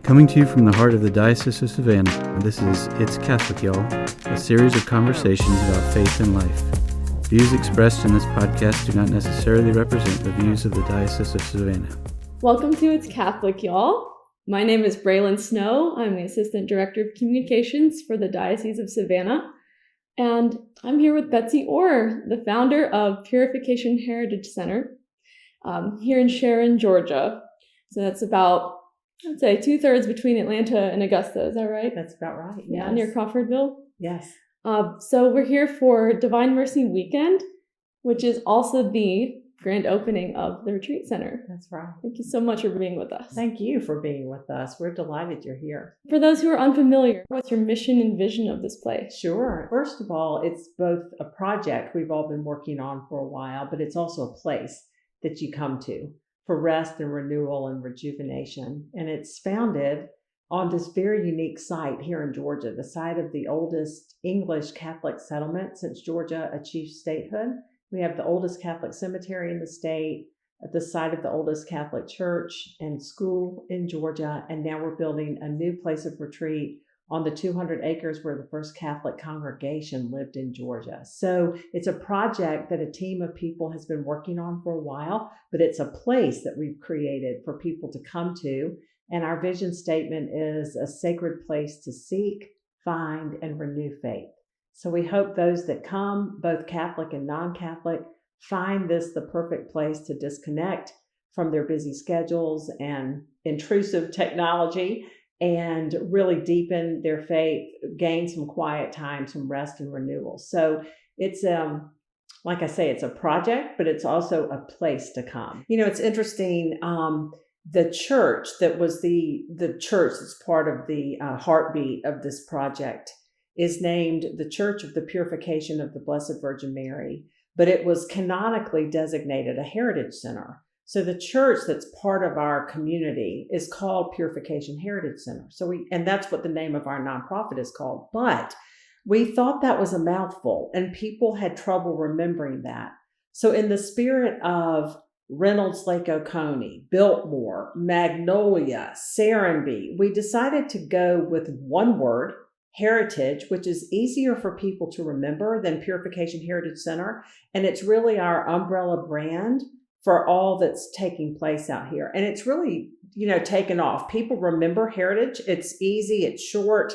Coming to you from the heart of the Diocese of Savannah, this is It's Catholic, Y'all, a series of conversations about faith and life. Views expressed in this podcast do not necessarily represent the views of the Diocese of Savannah. Welcome to It's Catholic, y'all. My name is Braylon Snow. I'm the Assistant Director of Communications for the Diocese of Savannah. And I'm here with Betsy Orr, the founder of Purification Heritage Center here in Sharon, Georgia. So that's about, I'd say, 2/3 between Atlanta and Augusta. Is that right? That's about right. Yeah, Yes. near Crawfordville. Yes. So we're here for Divine Mercy Weekend, which is also the grand opening of the retreat center. That's right. Thank you so much for being with us. Thank you for being with us. We're delighted you're here. For those who are unfamiliar, what's your mission and vision of this place? Sure. First of all, it's both a project we've all been working on for a while, but it's also a place that you come to for rest and renewal and rejuvenation. And it's founded on this very unique site here in Georgia, the site of the oldest English Catholic settlement since Georgia achieved statehood. We have the oldest Catholic cemetery in the state, at the site of the oldest Catholic church and school in Georgia. And now we're building a new place of retreat on the 200 acres where the first Catholic congregation lived in Georgia. So it's a project that a team of people has been working on for a while, but it's a place that we've created for people to come to. And our vision statement is a sacred place to seek, find, and renew faith. So we hope those that come, both Catholic and non-Catholic, find this the perfect place to disconnect from their busy schedules and intrusive technology and really deepen their faith, gain some quiet time, some rest and renewal. So it's, like I say, it's a project, but it's also a place to come. You know, it's interesting. The church that was the church that's part of the heartbeat of this project is named the Church of the Purification of the Blessed Virgin Mary, but it was canonically designated a heritage center. So the church that's part of our community is called Purification Heritage Center. And that's what the name of our nonprofit is called. But we thought that was a mouthful and people had trouble remembering that. So in the spirit of Reynolds Lake Oconee, Biltmore, Magnolia, Serenbe, we decided to go with one word, heritage, which is easier for people to remember than Purification Heritage Center. And it's really our umbrella brand for all that's taking place out here. And it's really, taken off. People remember heritage. It's easy, it's short,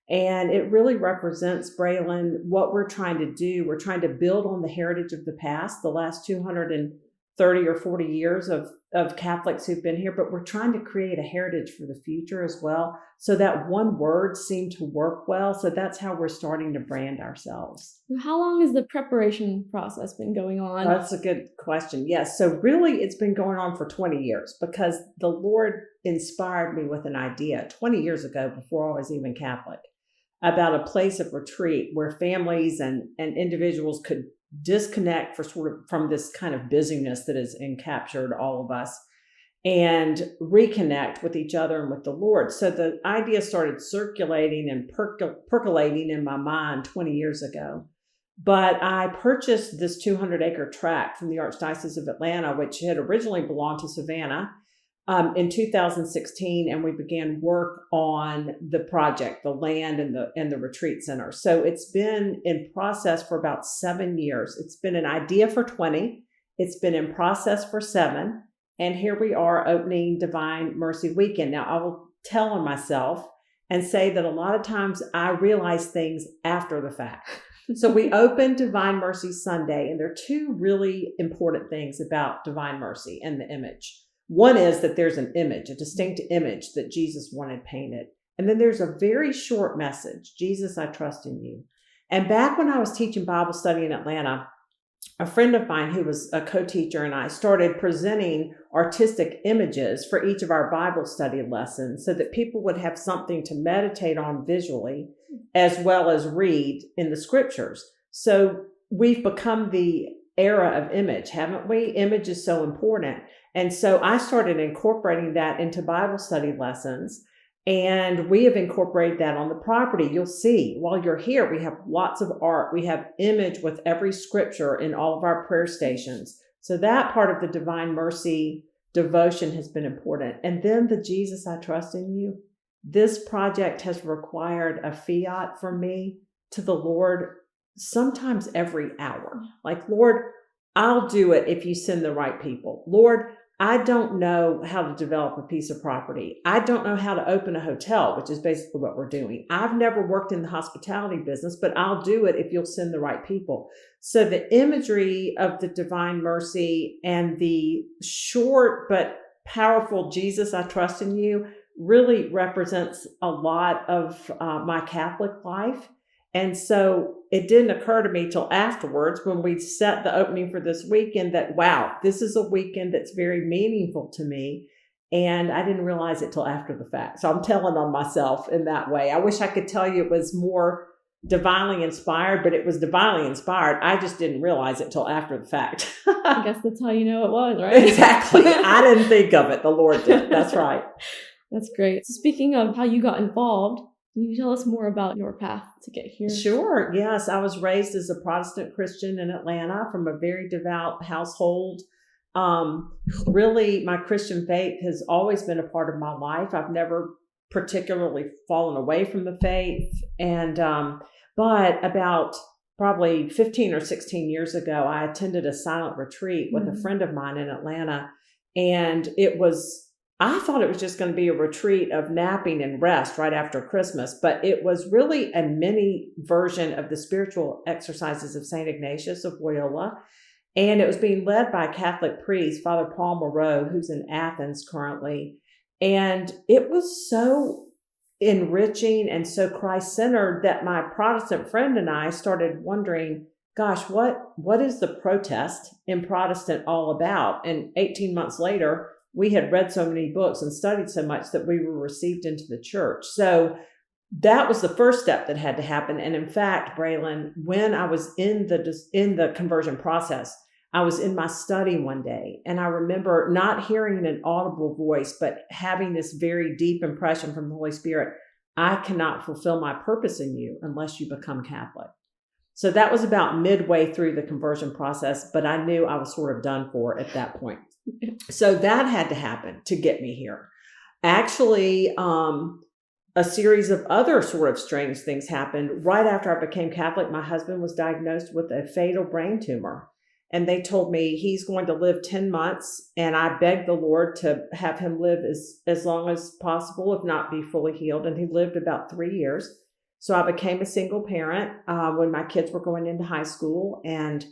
and it really represents, Braylon, what we're trying to do. We're trying to build on the heritage of the past, the last 230 or 40 years of Catholics who've been here, but we're trying to create a heritage for the future as well. So that one word seemed to work well. So that's how we're starting to brand ourselves. How long has the preparation process been going on? That's a good question. Yes. So really it's been going on for 20 years because the Lord inspired me with an idea 20 years ago before I was even Catholic about a place of retreat where families and individuals could disconnect from this kind of busyness that has encaptured all of us and reconnect with each other and with the Lord. So the idea started circulating and percolating in my mind 20 years ago. But I purchased this 200-acre tract from the Archdiocese of Atlanta, which had originally belonged to Savannah, in 2016, and we began work on the project, the land and the retreat center. So it's been in process for about 7 years. It's been an idea for 20. It's been in process for 7. And here we are opening Divine Mercy Weekend. Now, I will tell on myself and say that a lot of times I realize things after the fact. So we opened Divine Mercy Sunday, and there are two really important things about Divine Mercy and the image. One is that there's an image, a distinct image that Jesus wanted painted. And then there's a very short message, Jesus, I trust in you. And back when I was teaching Bible study in Atlanta, a friend of mine who was a co-teacher and I started presenting artistic images for each of our Bible study lessons so that people would have something to meditate on visually as well as read in the scriptures. So we've become the era of image, haven't we? Image is so important. And so I started incorporating that into Bible study lessons. And we have incorporated that on the property. You'll see while you're here, we have lots of art. We have image with every scripture in all of our prayer stations. So that part of the Divine Mercy devotion has been important. And then the Jesus, I trust in you. this project has required a fiat from me to the Lord sometimes every hour. Like, Lord, I'll do it if you send the right people. Lord, I don't know how to develop a piece of property. I don't know how to open a hotel, which is basically what we're doing. I've never worked in the hospitality business, but I'll do it if you'll send the right people. So the imagery of the divine mercy and the short but powerful Jesus, I trust in you, really represents a lot of my Catholic life. And so it didn't occur to me till afterwards when we set the opening for this weekend that, wow, this is a weekend that's very meaningful to me. And I didn't realize it till after the fact. So I'm telling on myself in that way. I wish I could tell you it was more divinely inspired, but it was divinely inspired. I just didn't realize it till after the fact. I guess that's how you know it was, right? Exactly. I didn't think of it. The Lord did. That's right. That's great. So speaking of how you got involved, can you tell us more about your path to get here? Sure. Yes. I was raised as a Protestant Christian in Atlanta from a very devout household. Really, my Christian faith has always been a part of my life. I've never particularly fallen away from the faith. And, but about probably 15 or 16 years ago, I attended a silent retreat with a friend of mine in Atlanta. And I thought it was just going to be a retreat of napping and rest right after Christmas, but it was really a mini version of the spiritual exercises of St. Ignatius of Loyola. And it was being led by a Catholic priest, Father Paul Moreau, who's in Athens currently. And it was so enriching and so Christ-centered that my Protestant friend and I started wondering, gosh, what is the protest in Protestant all about? And 18 months later, we had read so many books and studied so much that we were received into the church. So that was the first step that had to happen. And in fact, Braylon, when I was in the conversion process, I was in my study one day, and I remember not hearing an audible voice, but having this very deep impression from the Holy Spirit: I cannot fulfill my purpose in you unless you become Catholic. So that was about midway through the conversion process, but I knew I was sort of done for at that point. So that had to happen to get me here. Actually, a series of other sort of strange things happened. Right after I became Catholic, my husband was diagnosed with a fatal brain tumor. And they told me he's going to live 10 months. And I begged the Lord to have him live as long as possible, if not be fully healed. And he lived about 3 years. So I became a single parent when my kids were going into high school. And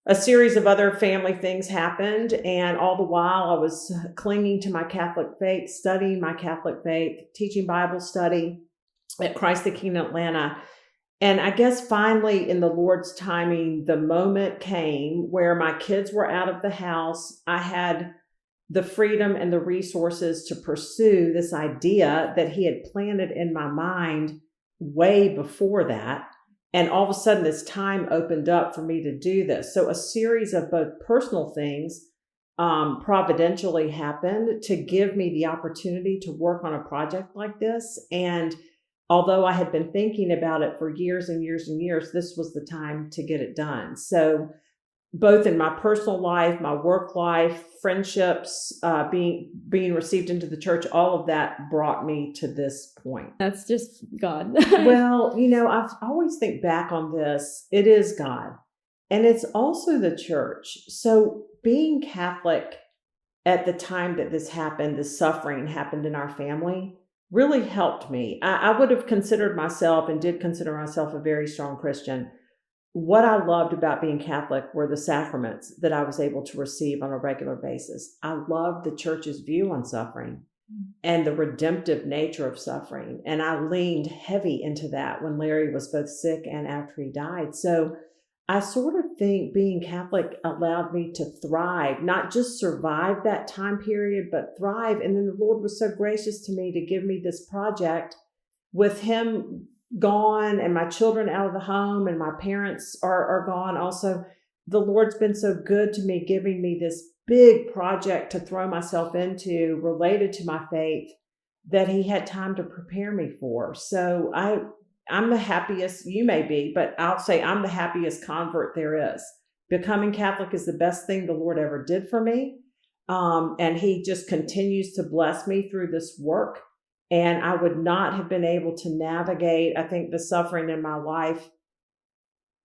a series of other family things happened. And all the while I was clinging to my Catholic faith, studying my Catholic faith, teaching Bible study at Christ the King in Atlanta. And I guess finally in the Lord's timing, the moment came where my kids were out of the house. I had the freedom and the resources to pursue this idea that he had planted in my mind way before that. And all of a sudden, this time opened up for me to do this. So a series of both personal things providentially happened to give me the opportunity to work on a project like this. And although I had been thinking about it for years and years and years, this was the time to get it done. So both in my personal life, my work life, friendships, being received into the church, all of that brought me to this point. That's just God. Well, I always think back on this. It is God. And it's also the church. So being Catholic at the time that this happened, this suffering happened in our family, really helped me. I would have considered myself and did consider myself a very strong Christian. What I loved about being Catholic were the sacraments that I was able to receive on a regular basis. I loved the church's view on suffering and the redemptive nature of suffering. And I leaned heavy into that when Larry was both sick and after he died. So I sort of think being Catholic allowed me to thrive, not just survive that time period, but thrive. And then the Lord was so gracious to me to give me this project with him gone and my children out of the home and my parents are gone. Also, the Lord's been so good to me, giving me this big project to throw myself into related to my faith that he had time to prepare me for. So I'm the happiest you may be, but I'll say I'm the happiest convert there is. Becoming Catholic is the best thing the Lord ever did for me. And he just continues to bless me through this work. And I would not have been able to navigate, I think, the suffering in my life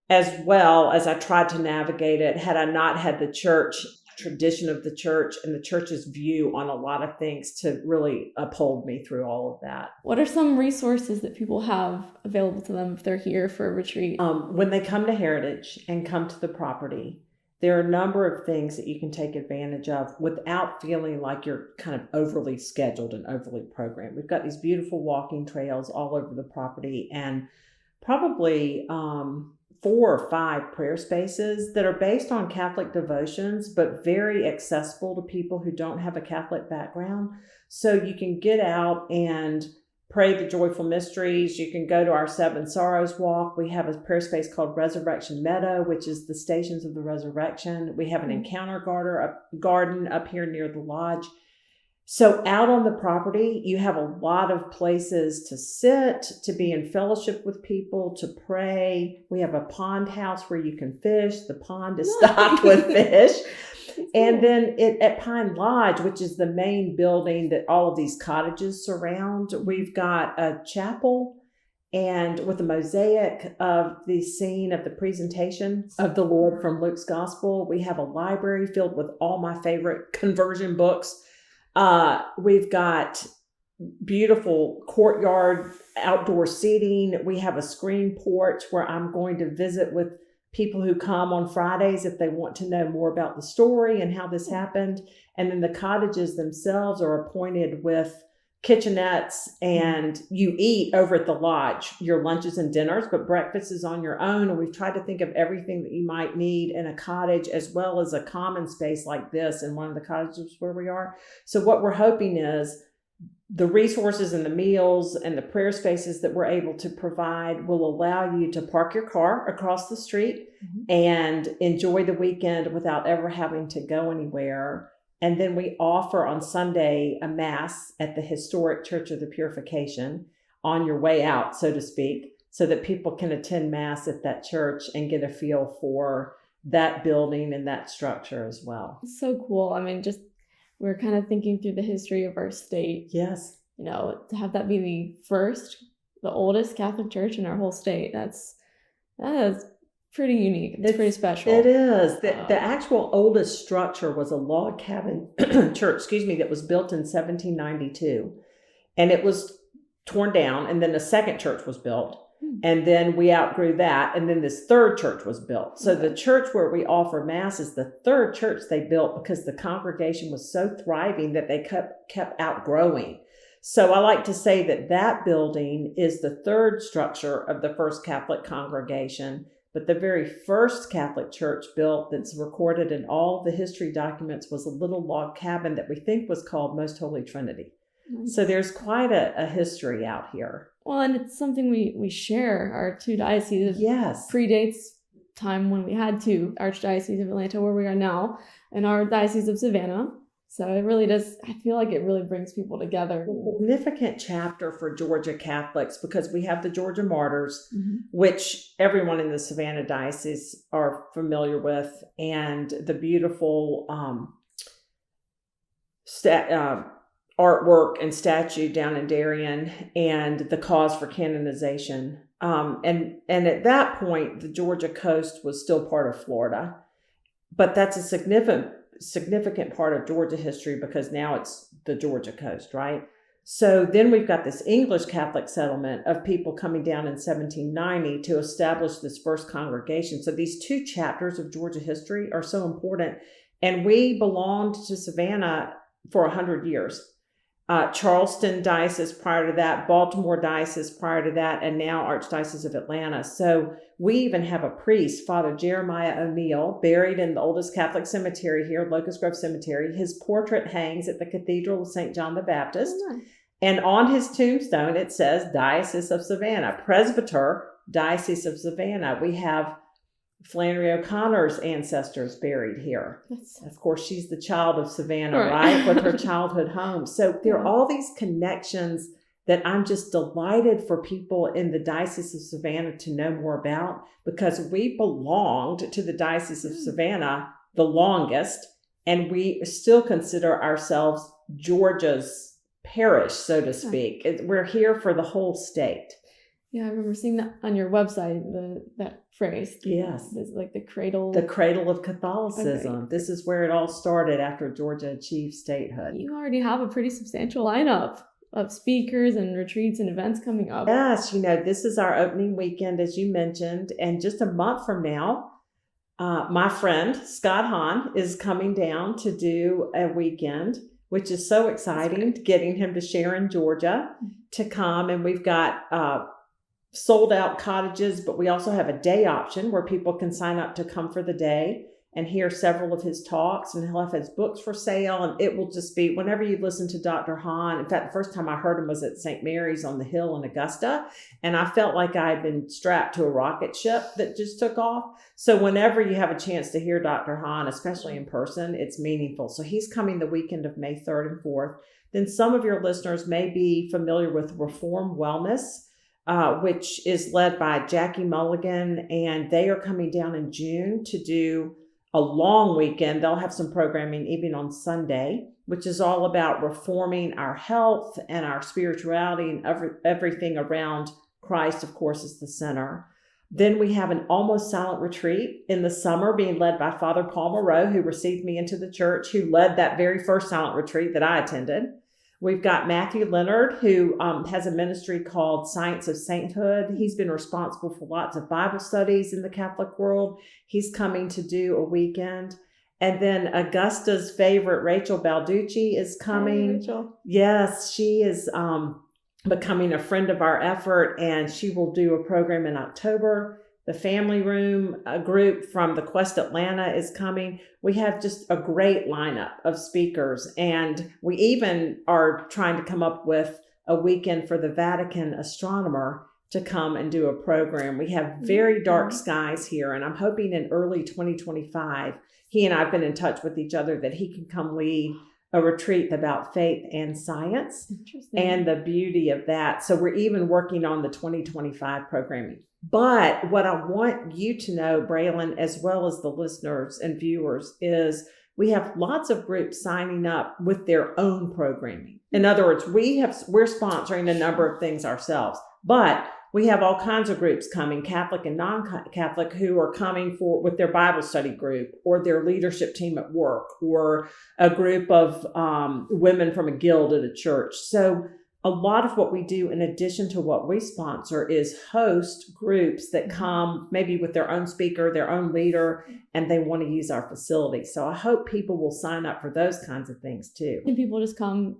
as well as I tried to navigate it had I not had the church, tradition of the church, and the church's view on a lot of things to really uphold me through all of that. What are some resources that people have available to them if they're here for a retreat? When they come to Heritage and come to the property, there are a number of things that you can take advantage of without feeling like you're kind of overly scheduled and overly programmed. We've got these beautiful walking trails all over the property, and probably 4 or 5 prayer spaces that are based on Catholic devotions, but very accessible to people who don't have a Catholic background. So you can get out and pray the joyful mysteries. You can go to our Seven Sorrows walk. We have a prayer space called Resurrection Meadow, which is the Stations of the Resurrection. We have an encounter garden up here near the lodge. So out on the property, you have a lot of places to sit, to be in fellowship with people, to pray. We have a pond house where you can fish. The pond is stocked with fish. And then at Pine Lodge, which is the main building that all of these cottages surround, we've got a chapel and with a mosaic of the scene of the presentation of the Lord from Luke's Gospel. We have a library filled with all my favorite conversion books. We've got beautiful courtyard outdoor seating. We have a screen porch where I'm going to visit with people who come on Fridays if they want to know more about the story and how this happened. And then the cottages themselves are appointed with kitchenettes, and you eat over at the lodge, your lunches and dinners, but breakfast is on your own. And we've tried to think of everything that you might need in a cottage, as well as a common space like this in one of the cottages where we are. So what we're hoping is the resources and the meals and the prayer spaces that we're able to provide will allow you to park your car across the street and enjoy the weekend without ever having to go anywhere. And then we offer on Sunday a Mass at the historic Church of the Purification on your way out, so to speak, so that people can attend Mass at that church and get a feel for that building and that structure as well. So cool. I mean, just we're kind of thinking through the history of our state. Yes. You know, to have that be the oldest Catholic church in our whole state, that is pretty unique. It's pretty special. It is. The actual oldest structure was a log cabin church, that was built in 1792. And it was torn down, and then a second church was built. And then we outgrew that, and then this third church was built. So the church where we offer Mass is the third church they built because the congregation was so thriving that they kept outgrowing. So I like to say that building is the third structure of the first Catholic congregation. But the very first Catholic church built that's recorded in all the history documents was a little log cabin that we think was called Most Holy Trinity. Nice. So there's quite a history out here. Well, and it's something we share. Our two dioceses. Yes. Predates time when we had two, Archdiocese of Atlanta, where we are now, and our Diocese of Savannah. So it really does, I feel like it really brings people together. A significant chapter for Georgia Catholics, because we have the Georgia Martyrs, which everyone in the Savannah Diocese are familiar with, and the beautiful artwork and statue down in Darien, and the cause for canonization. And at that point, the Georgia coast was still part of Florida, but that's a significant part of Georgia history because now it's the Georgia coast, right? So then we've got this English Catholic settlement of people coming down in 1790 to establish this first congregation. So these two chapters of Georgia history are so important. And we belonged to Savannah for 100 years. Charleston Diocese prior to that, Baltimore Diocese prior to that, and now Archdiocese of Atlanta. So we even have a priest, Father Jeremiah O'Neill, buried in the oldest Catholic cemetery here, Locust Grove Cemetery. His portrait hangs at the Cathedral of St. John the Baptist. And on his tombstone, it says Diocese of Savannah, Presbyter, Diocese of Savannah. We have Flannery O'Connor's ancestors buried here. Of course, she's the child of Savannah, right? With her childhood home. So there are all these connections that I'm just delighted for people in the Diocese of Savannah to know more about, because we belonged to the Diocese of Savannah the longest, and we still consider ourselves Georgia's parish, so to speak. We're here for the whole state. Yeah, I remember seeing that on your website, that phrase. Yes. It's like the cradle. The cradle of Catholicism. Okay. This is where it all started after Georgia achieved statehood. You already have a pretty substantial lineup of speakers and retreats and events coming up. Yes, this is our opening weekend, as you mentioned, and just a month from now, my friend Scott Hahn is coming down to do a weekend, which is so exciting, getting him to share in Georgia to come. And we've got sold out cottages, but we also have a day option where people can sign up to come for the day and hear several of his talks, and he'll have his books for sale. And it will just be, whenever you listen to Dr. Hahn, in fact, the first time I heard him was at St. Mary's on the Hill in Augusta, and I felt like I had been strapped to a rocket ship that just took off. So whenever you have a chance to hear Dr. Hahn, especially in person, it's meaningful. So he's coming the weekend of May 3rd and 4th. Then some of your listeners may be familiar with Reform Wellness, which is led by Jackie Mulligan, and they are coming down in June to do a long weekend. They'll have some programming even on Sunday, which is all about reforming our health and our spirituality and everything around Christ, of course, is the center. Then we have an almost silent retreat in the summer being led by Father Paul Moreau, who received me into the church, who led that very first silent retreat that I attended. We've got Matthew Leonard, who has a ministry called Science of Sainthood. He's been responsible for lots of Bible studies in the Catholic world. He's coming to do a weekend. And then Augusta's favorite, Rachel Balducci, is coming. Hey, Rachel. Yes, she is becoming a friend of our effort, and she will do a program in October. The Family Room, a group from the Quest Atlanta, is coming. We have just a great lineup of speakers, and we even are trying to come up with a weekend for the Vatican astronomer to come and do a program. We have very dark skies here, and I'm hoping in early 2025, he and I have been in touch with each other, that he can come lead a retreat about faith and science and the beauty of that. So we're even working on the 2025 programming. But what I want you to know, Braylon, as well as the listeners and viewers, is we have lots of groups signing up with their own programming. In other words, we're sponsoring a number of things ourselves, but we have all kinds of groups coming, Catholic and non-Catholic, who are coming with their Bible study group or their leadership team at work, or a group of women from a guild at a church. So a lot of what we do, in addition to what we sponsor, is host groups that come maybe with their own speaker, their own leader, and they want to use our facility. So I hope people will sign up for those kinds of things too. And people just come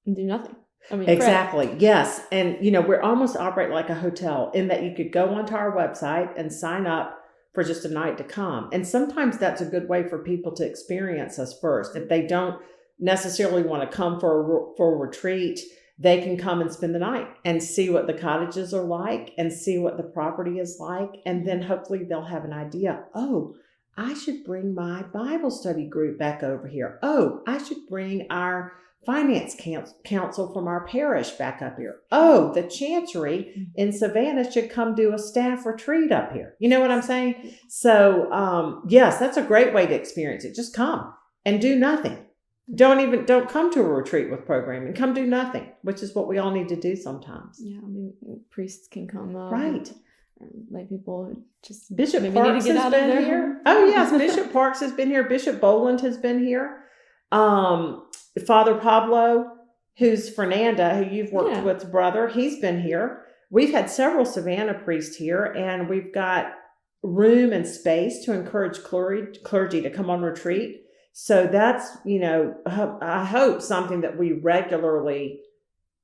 and do nothing. Exactly. Correct. Yes. And, we're almost operate like a hotel, in that you could go onto our website and sign up for just a night to come. And sometimes that's a good way for people to experience us first. If they don't necessarily want to come for a retreat, they can come and spend the night and see what the cottages are like and see what the property is like. And then hopefully they'll have an idea. Oh, I should bring my Bible study group back over here. Oh, I should bring our finance council from our parish back up here. Oh, the Chancery in Savannah should come do a staff retreat up here. You know what I'm saying? So, yes, that's a great way to experience it. Just come and do nothing. Don't come to a retreat with programming. Come do nothing, which is what we all need to do sometimes. Yeah, priests can come up. Right. Like people just Bishop maybe Parks need to get has out been of there. here. Oh yes, Bishop Parks has been here. Bishop Boland has been here. Father Pablo, who's Fernanda, who you've worked with's brother, he's been here. We've had several Savannah priests here, and we've got room and space to encourage clergy to come on retreat. So that's, I hope something that we regularly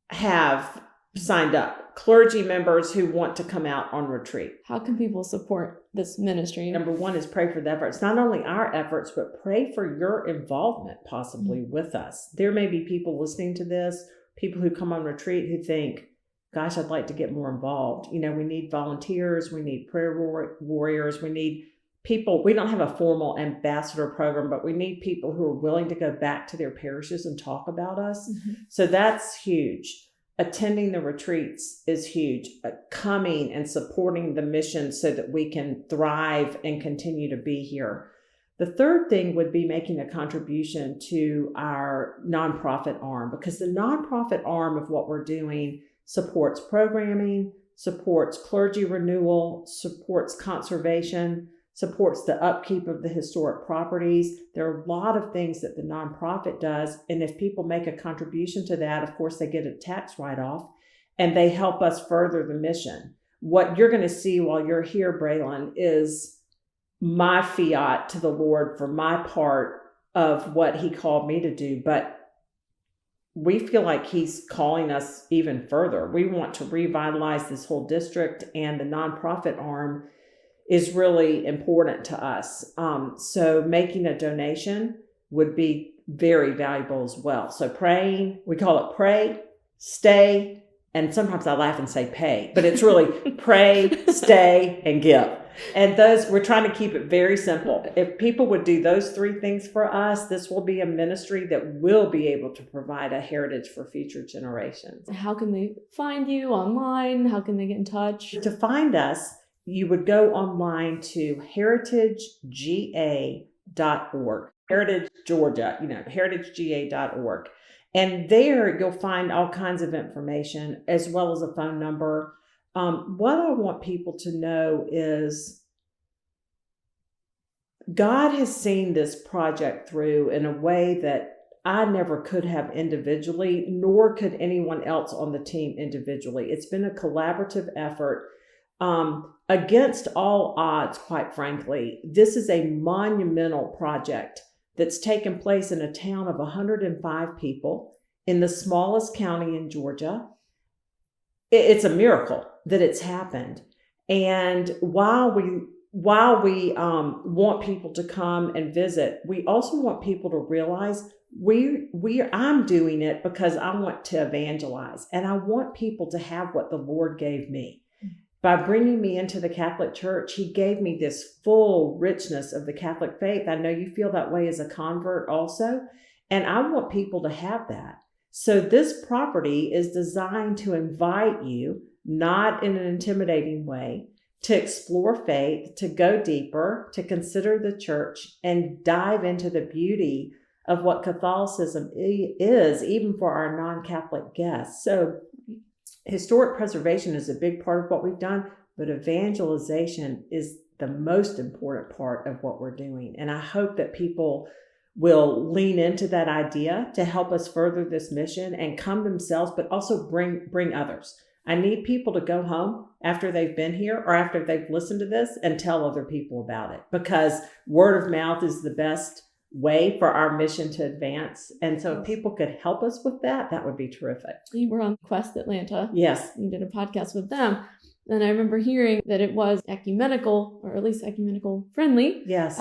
have signed up. Clergy members who want to come out on retreat. How can people support this ministry? Number one is pray for the efforts. Not only our efforts, but pray for your involvement possibly with us. There may be people listening to this, people who come on retreat who think, gosh, I'd like to get more involved. We need volunteers. We need prayer warriors. We need people. We don't have a formal ambassador program, but we need people who are willing to go back to their parishes and talk about us. Mm-hmm. So that's huge. Attending the retreats is huge. Coming and supporting the mission so that we can thrive and continue to be here. The third thing would be making a contribution to our nonprofit arm, because the nonprofit arm of what we're doing supports programming, supports clergy renewal, supports conservation, supports the upkeep of the historic properties. There are a lot of things that the nonprofit does. And if people make a contribution to that, of course, they get a tax write-off and they help us further the mission. What you're going to see while you're here, Braylon, is my fiat to the Lord for my part of what he called me to do. But we feel like he's calling us even further. We want to revitalize this whole district, and the nonprofit arm is really important to us. So making a donation would be very valuable as well. So praying, we call it pray, stay, and sometimes I laugh and say pay, but it's really pray, stay, and give. And those, we're trying to keep it very simple. If people would do those three things for us, this will be a ministry that will be able to provide a heritage for future generations. How can they find you online? How can they get in touch? To find us, you would go online to heritagega.org, Heritage Georgia, heritagega.org. And there you'll find all kinds of information as well as a phone number. What I want people to know is God has seen this project through in a way that I never could have individually, nor could anyone else on the team individually. It's been a collaborative effort. Against all odds, quite frankly. This is a monumental project that's taken place in a town of 105 people in the smallest county in Georgia. It's a miracle that it's happened. And while we want people to come and visit, we also want people to realize I'm doing it because I want to evangelize, and I want people to have what the Lord gave me. By bringing me into the Catholic Church, he gave me this full richness of the Catholic faith. I know you feel that way as a convert also, and I want people to have that. So this property is designed to invite you, not in an intimidating way, to explore faith, to go deeper, to consider the church, and dive into the beauty of what Catholicism is, even for our non-Catholic guests. So historic preservation is a big part of what we've done, but evangelization is the most important part of what we're doing. And I hope that people will lean into that idea to help us further this mission and come themselves, but also bring others. I need people to go home after they've been here or after they've listened to this and tell other people about it, because word of mouth is the best way for our mission to advance. And so if people could help us with that, that would be terrific. You were on Quest Atlanta. Yes. You did a podcast with them. And I remember hearing that it was ecumenical, or at least ecumenical friendly. Yes.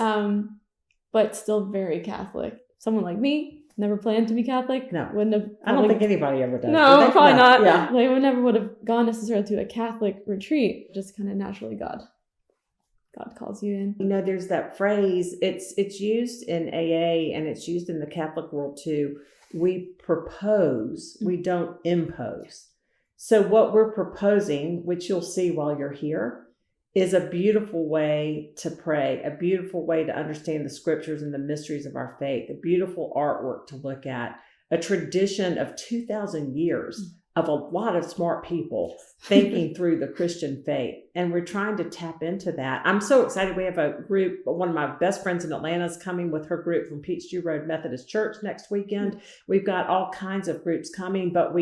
But still very Catholic. Someone like me never planned to be Catholic. No. Wouldn't have. I don't think anybody ever does. No, probably not. Yeah. They never would have gone necessarily to a Catholic retreat. Just kind of naturally God calls you in. There's that phrase, it's used in AA and it's used in the Catholic world too. We propose, we don't impose. So what we're proposing, which you'll see while you're here, is a beautiful way to pray, a beautiful way to understand the scriptures and the mysteries of our faith, a beautiful artwork to look at, a tradition of 2,000 years of a lot of smart people thinking through the Christian faith. And we're trying to tap into that. I'm so excited. We have a group, one of my best friends in Atlanta is coming with her group from Peachtree Road Methodist Church next weekend. We've got all kinds of groups coming, but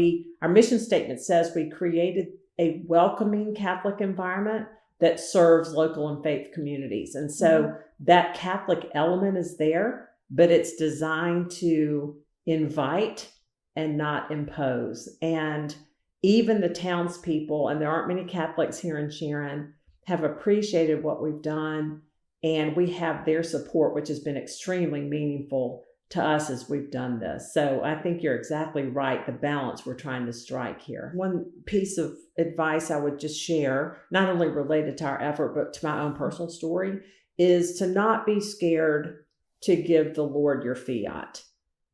our mission statement says we created a welcoming Catholic environment that serves local and faith communities. And so that Catholic element is there, but it's designed to invite and not impose. And even the townspeople, and there aren't many Catholics here in Sharon, have appreciated what we've done. And we have their support, which has been extremely meaningful to us as we've done this. So I think you're exactly right, the balance we're trying to strike here. One piece of advice I would just share, not only related to our effort, but to my own personal story, is to not be scared to give the Lord your fiat.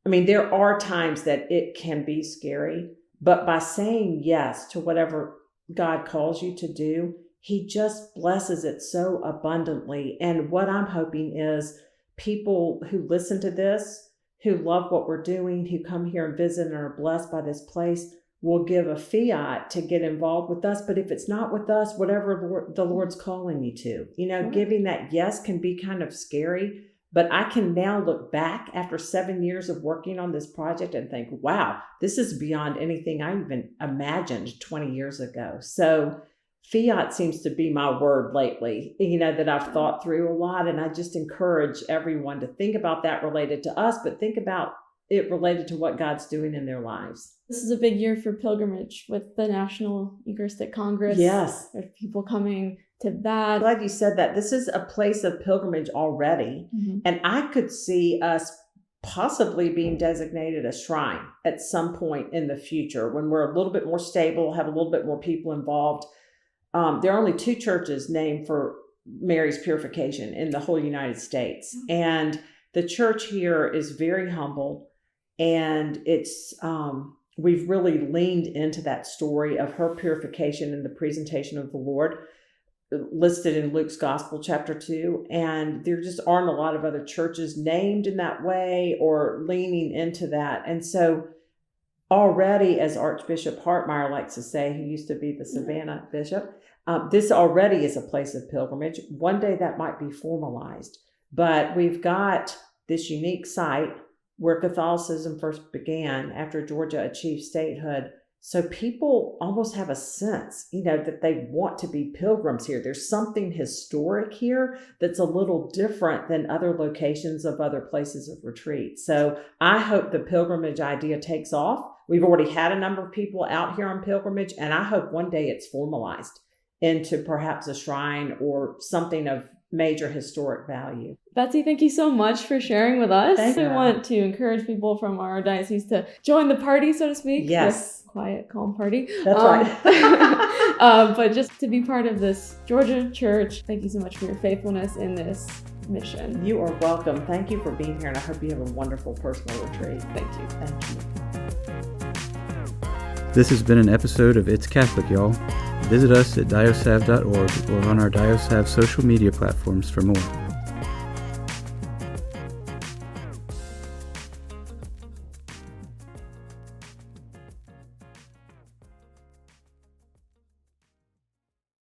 I mean, there are times that it can be scary, but by saying yes to whatever God calls you to do, he just blesses it so abundantly. And what I'm hoping is people who listen to this, who love what we're doing, who come here and visit and are blessed by this place, will give a fiat to get involved with us. But if it's not with us, whatever the Lord's calling you to, giving that yes can be kind of scary. But I can now look back after 7 years of working on this project and think, wow, this is beyond anything I even imagined 20 years ago. So fiat seems to be my word lately, that I've thought through a lot. And I just encourage everyone to think about that related to us, but think about it related to what God's doing in their lives. This is a big year for pilgrimage with the National Eucharistic Congress. Yes. There's people coming to that. I'm glad you said that. This is a place of pilgrimage already. Mm-hmm. And I could see us possibly being designated a shrine at some point in the future when we're a little bit more stable, have a little bit more people involved. There are only 2 churches named for Mary's purification in the whole United States. Mm-hmm. And the church here is very humble. And it's we've really leaned into that story of her purification and the presentation of the Lord listed in Luke's Gospel, chapter 2. And there just aren't a lot of other churches named in that way or leaning into that. And so already, as Archbishop Hartmeyer likes to say, who used to be the Savannah bishop, this already is a place of pilgrimage. One day that might be formalized. But we've got this unique site where Catholicism first began after Georgia achieved statehood. So people almost have a sense, that they want to be pilgrims here. There's something historic here that's a little different than other locations of other places of retreat. So I hope the pilgrimage idea takes off. We've already had a number of people out here on pilgrimage, and I hope one day it's formalized into perhaps a shrine or something of major historic value. Betsy, thank you so much for sharing with us. Thank you. I want to encourage people from our diocese to join the party, so to speak. Yes. Quiet, calm party. That's right. But just to be part of this Georgia church, thank you so much for your faithfulness in this mission. You are welcome. Thank you for being here, and I hope you have a wonderful personal retreat. Thank you. Thank you. This has been an episode of It's Catholic, y'all. Visit us at diosav.org or on our Diosav social media platforms for more.